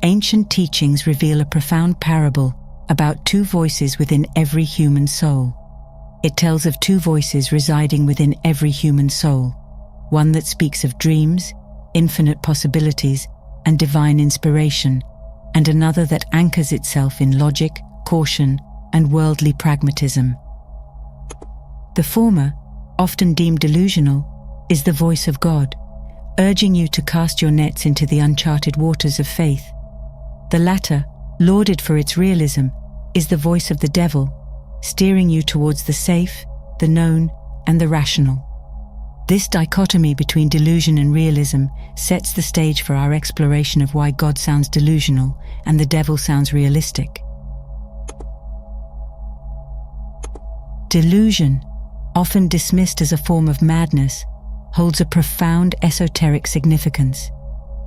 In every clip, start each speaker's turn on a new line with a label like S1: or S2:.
S1: ancient teachings reveal a profound parable about two voices within every human soul. It tells of two voices residing within every human soul, one that speaks of dreams, infinite possibilities, and divine inspiration, and another that anchors itself in logic, caution, and worldly pragmatism. The former, often deemed delusional, is the voice of God, urging you to cast your nets into the uncharted waters of faith. The latter, lauded for its realism, is the voice of the devil, steering you towards the safe, the known, and the rational. This dichotomy between delusion and realism sets the stage for our exploration of why God sounds delusional and the devil sounds realistic. Delusion, often dismissed as a form of madness, holds a profound esoteric significance.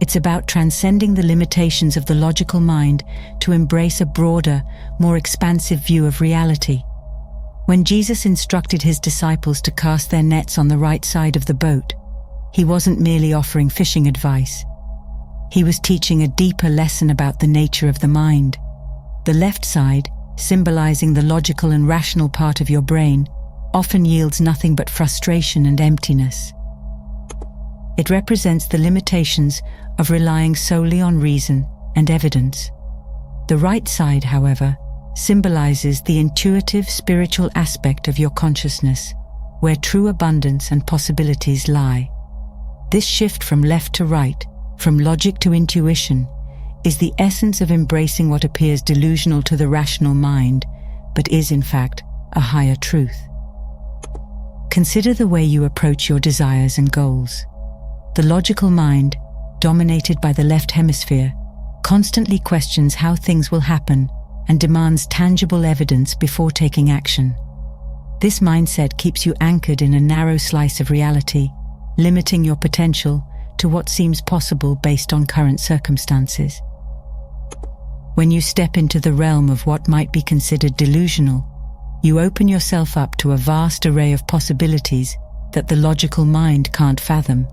S1: It's about transcending the limitations of the logical mind to embrace a broader, more expansive view of reality. When Jesus instructed his disciples to cast their nets on the right side of the boat, he wasn't merely offering fishing advice. He was teaching a deeper lesson about the nature of the mind. The left side, symbolizing the logical and rational part of your brain, often yields nothing but frustration and emptiness. It represents the limitations of relying solely on reason and evidence. The right side, however, symbolizes the intuitive spiritual aspect of your consciousness, where true abundance and possibilities lie. This shift from left to right, from logic to intuition, is the essence of embracing what appears delusional to the rational mind, but is in fact a higher truth. Consider the way you approach your desires and goals. The logical mind, dominated by the left hemisphere, constantly questions how things will happen and demands tangible evidence before taking action. This mindset keeps you anchored in a narrow slice of reality, limiting your potential to what seems possible based on current circumstances. When you step into the realm of what might be considered delusional, you open yourself up to a vast array of possibilities that the logical mind can't fathom.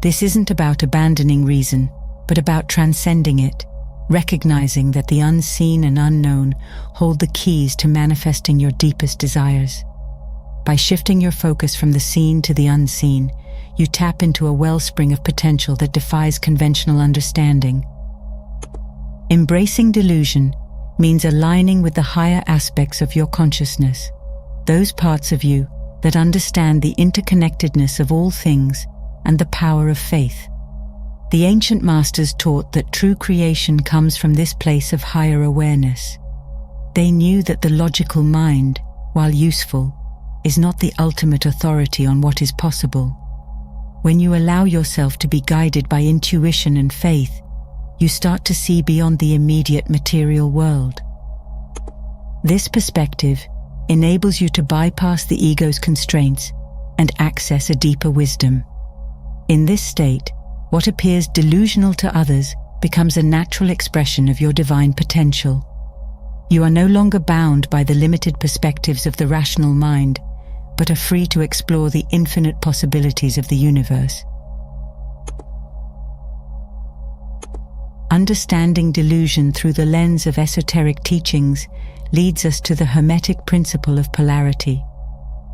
S1: This isn't about abandoning reason, but about transcending it, recognizing that the unseen and unknown hold the keys to manifesting your deepest desires. By shifting your focus from the seen to the unseen, you tap into a wellspring of potential that defies conventional understanding. Embracing delusion means aligning with the higher aspects of your consciousness, those parts of you that understand the interconnectedness of all things and the power of faith. The ancient masters taught that true creation comes from this place of higher awareness. They knew that the logical mind, while useful, is not the ultimate authority on what is possible. When you allow yourself to be guided by intuition and faith, you start to see beyond the immediate material world. This perspective enables you to bypass the ego's constraints and access a deeper wisdom. In this state, what appears delusional to others becomes a natural expression of your divine potential. You are no longer bound by the limited perspectives of the rational mind, but are free to explore the infinite possibilities of the universe. Understanding delusion through the lens of esoteric teachings leads us to the Hermetic principle of polarity.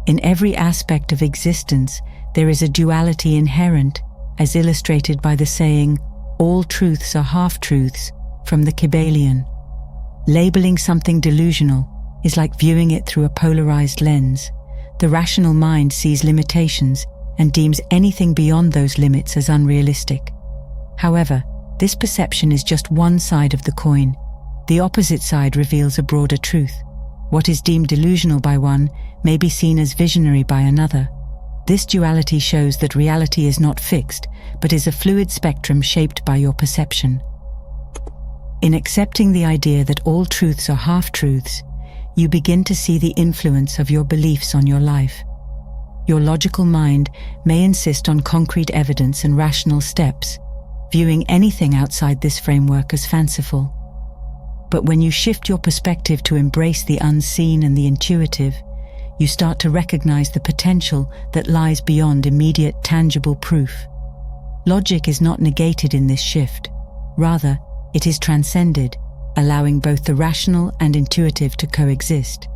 S1: In every aspect of existence, there is a duality inherent, as illustrated by the saying, "All truths are half-truths," from the Kybalion. Labeling something delusional is like viewing it through a polarized lens. The rational mind sees limitations and deems anything beyond those limits as unrealistic. However, this perception is just one side of the coin. The opposite side reveals a broader truth. What is deemed delusional by one may be seen as visionary by another. This duality shows that reality is not fixed, but is a fluid spectrum shaped by your perception. In accepting the idea that all truths are half-truths, you begin to see the influence of your beliefs on your life. Your logical mind may insist on concrete evidence and rational steps, viewing anything outside this framework as fanciful. But when you shift your perspective to embrace the unseen and the intuitive, you start to recognize the potential that lies beyond immediate tangible proof. Logic is not negated in this shift. Rather, it is transcended, allowing both the rational and intuitive to coexist.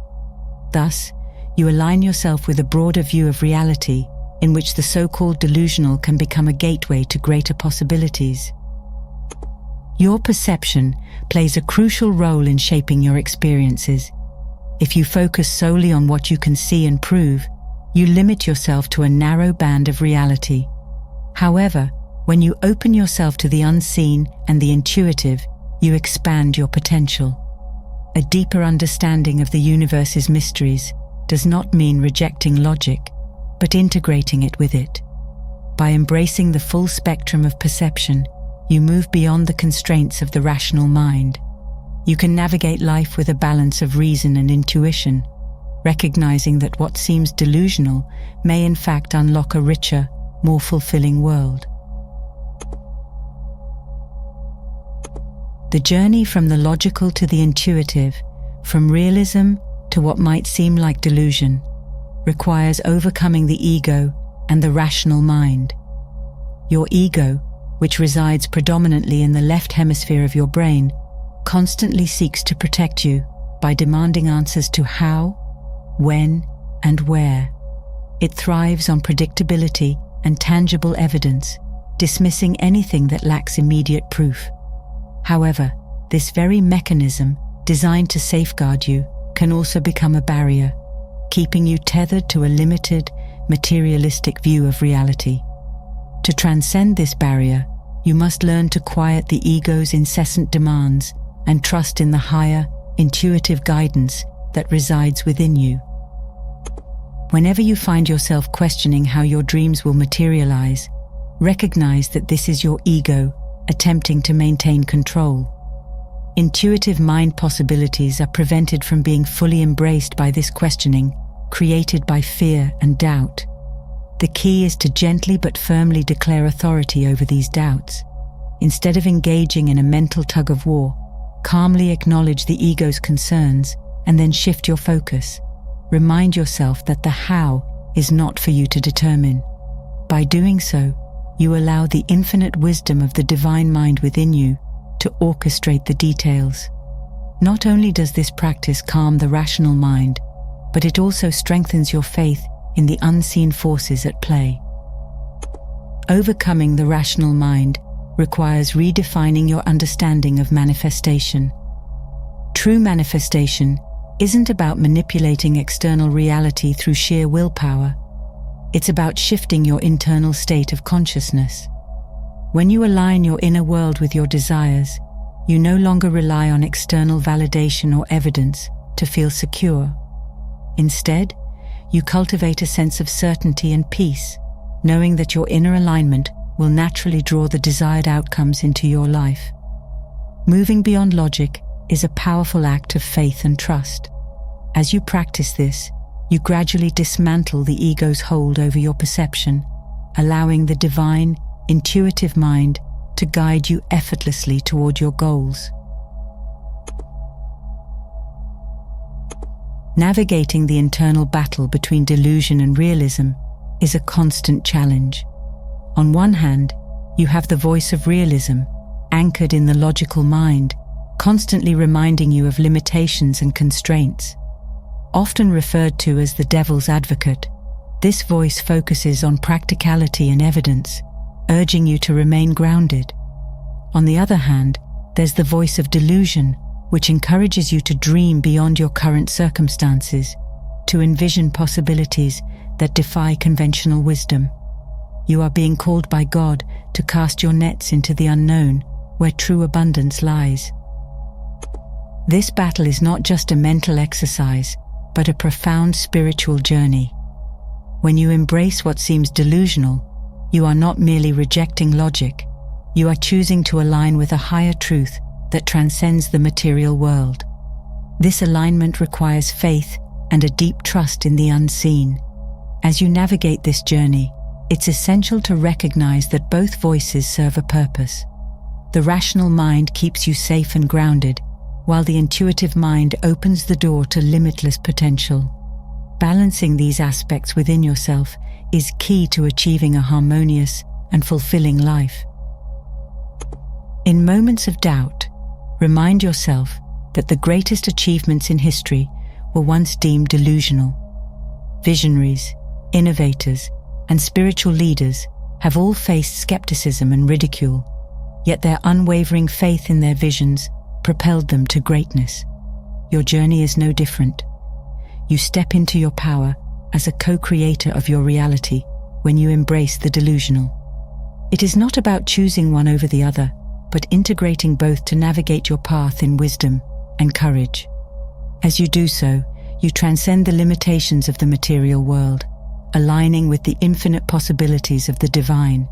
S1: Thus, you align yourself with a broader view of reality in which the so-called delusional can become a gateway to greater possibilities. Your perception plays a crucial role in shaping your experiences. If you focus solely on what you can see and prove, you limit yourself to a narrow band of reality. However, when you open yourself to the unseen and the intuitive, you expand your potential. A deeper understanding of the universe's mysteries does not mean rejecting logic, but integrating it with it. By embracing the full spectrum of perception, you move beyond the constraints of the rational mind. You can navigate life with a balance of reason and intuition, recognizing that what seems delusional may in fact unlock a richer, more fulfilling world. The journey from the logical to the intuitive, from realism to what might seem like delusion, requires overcoming the ego and the rational mind. Your ego, which resides predominantly in the left hemisphere of your brain, constantly seeks to protect you by demanding answers to how, when, and where. It thrives on predictability and tangible evidence, dismissing anything that lacks immediate proof. However, this very mechanism, designed to safeguard you, can also become a barrier, keeping you tethered to a limited, materialistic view of reality. To transcend this barrier, you must learn to quiet the ego's incessant demands and trust in the higher, intuitive guidance that resides within you. Whenever you find yourself questioning how your dreams will materialize, recognize that this is your ego attempting to maintain control. Intuitive mind possibilities are prevented from being fully embraced by this questioning, created by fear and doubt. The key is to gently but firmly declare authority over these doubts. Instead of engaging in a mental tug-of-war, calmly acknowledge the ego's concerns and then shift your focus. Remind yourself that the how is not for you to determine. By doing so, you allow the infinite wisdom of the divine mind within you to orchestrate the details. Not only does this practice calm the rational mind, but it also strengthens your faith in the unseen forces at play. Overcoming the rational mind requires redefining your understanding of manifestation. True manifestation isn't about manipulating external reality through sheer willpower. It's about shifting your internal state of consciousness. When you align your inner world with your desires, you no longer rely on external validation or evidence to feel secure. Instead, you cultivate a sense of certainty and peace, knowing that your inner alignment will naturally draw the desired outcomes into your life. Moving beyond logic is a powerful act of faith and trust. As you practice this, you gradually dismantle the ego's hold over your perception, allowing the divine, intuitive mind to guide you effortlessly toward your goals. Navigating the internal battle between delusion and realism is a constant challenge. On one hand, you have the voice of realism, anchored in the logical mind, constantly reminding you of limitations and constraints. Often referred to as the devil's advocate, this voice focuses on practicality and evidence, urging you to remain grounded. On the other hand, there's the voice of delusion, which encourages you to dream beyond your current circumstances, to envision possibilities that defy conventional wisdom. You are being called by God to cast your nets into the unknown, where true abundance lies. This battle is not just a mental exercise, but a profound spiritual journey. When you embrace what seems delusional, you are not merely rejecting logic, you are choosing to align with a higher truth that transcends the material world. This alignment requires faith and a deep trust in the unseen. As you navigate this journey, it's essential to recognize that both voices serve a purpose. The rational mind keeps you safe and grounded, while the intuitive mind opens the door to limitless potential. Balancing these aspects within yourself is key to achieving a harmonious and fulfilling life. In moments of doubt, Remind yourself that the greatest achievements in history were once deemed delusional. Visionaries, innovators, and spiritual leaders have all faced skepticism and ridicule, yet their unwavering faith in their visions propelled them to greatness. Your journey is no different. You step into your power as a co-creator of your reality when you embrace the delusional. It is not about choosing one over the other, but integrating both to navigate your path in wisdom and courage. As you do so, you transcend the limitations of the material world, aligning with the infinite possibilities of the divine.